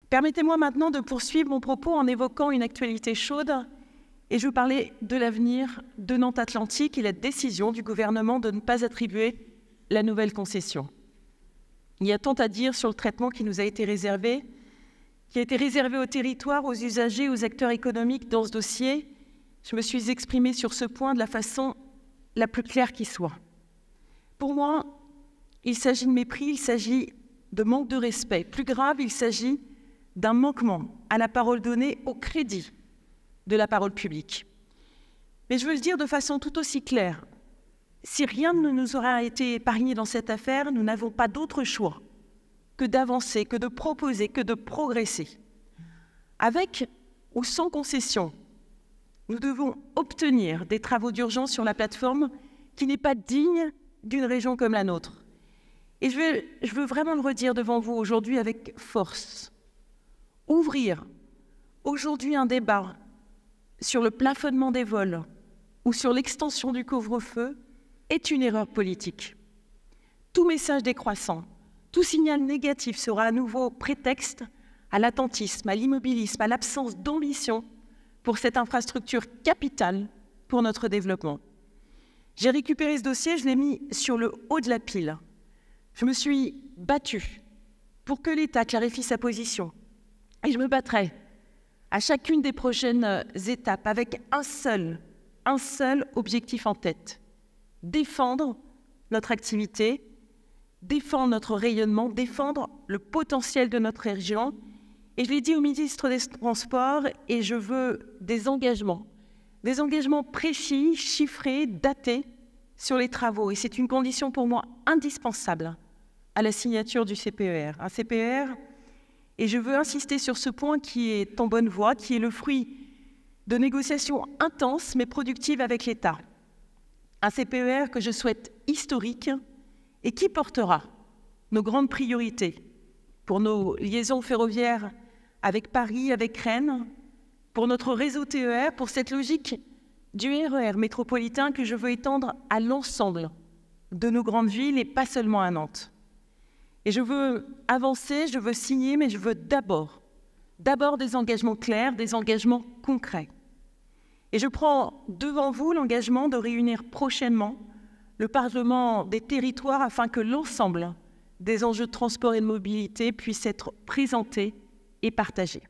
Permettez-moi maintenant de poursuivre mon propos en évoquant une actualité chaude, et je veux parler de l'avenir de Nantes Atlantique et la décision du gouvernement de ne pas attribuer la nouvelle concession. Il y a tant à dire sur le traitement qui nous a été réservé au territoire, aux usagers, aux acteurs économiques dans ce dossier. Je me suis exprimée sur ce point de la façon la plus claire qui soit. Pour moi, il s'agit de mépris, il s'agit de manque de respect. Plus grave, il s'agit d'un manquement à la parole donnée, au crédit de la parole publique. Mais je veux le dire de façon tout aussi claire. Si rien ne nous aura été épargné dans cette affaire, nous n'avons pas d'autre choix que d'avancer, que de proposer, que de progresser. Avec ou sans concession, nous devons obtenir des travaux d'urgence sur la plateforme qui n'est pas digne d'une région comme la nôtre. Et je veux vraiment le redire devant vous aujourd'hui avec force. Ouvrir aujourd'hui un débat sur le plafonnement des vols ou sur l'extension du couvre-feu est une erreur politique. Tout message décroissant, tout signal négatif sera à nouveau prétexte à l'attentisme, à l'immobilisme, à l'absence d'ambition pour cette infrastructure capitale pour notre développement. J'ai récupéré ce dossier, je l'ai mis sur le haut de la pile. Je me suis battue pour que l'État clarifie sa position. Et je me battrai à chacune des prochaines étapes avec un seul objectif en tête. Défendre notre activité, défendre notre rayonnement, défendre le potentiel de notre région. Et je l'ai dit au ministre des Transports, et je veux des engagements précis, chiffrés, datés sur les travaux. Et c'est une condition pour moi indispensable à la signature du CPER. Un CPER, et je veux insister sur ce point qui est en bonne voie, qui est le fruit de négociations intenses mais productives avec l'État. Un CPER que je souhaite historique et qui portera nos grandes priorités pour nos liaisons ferroviaires avec Paris, avec Rennes, pour notre réseau TER, pour cette logique du RER métropolitain que je veux étendre à l'ensemble de nos grandes villes et pas seulement à Nantes. Et je veux avancer, je veux signer, mais je veux d'abord des engagements clairs, des engagements concrets. Et je prends devant vous l'engagement de réunir prochainement le Parlement des territoires afin que l'ensemble des enjeux de transport et de mobilité puissent être présentés et partagés.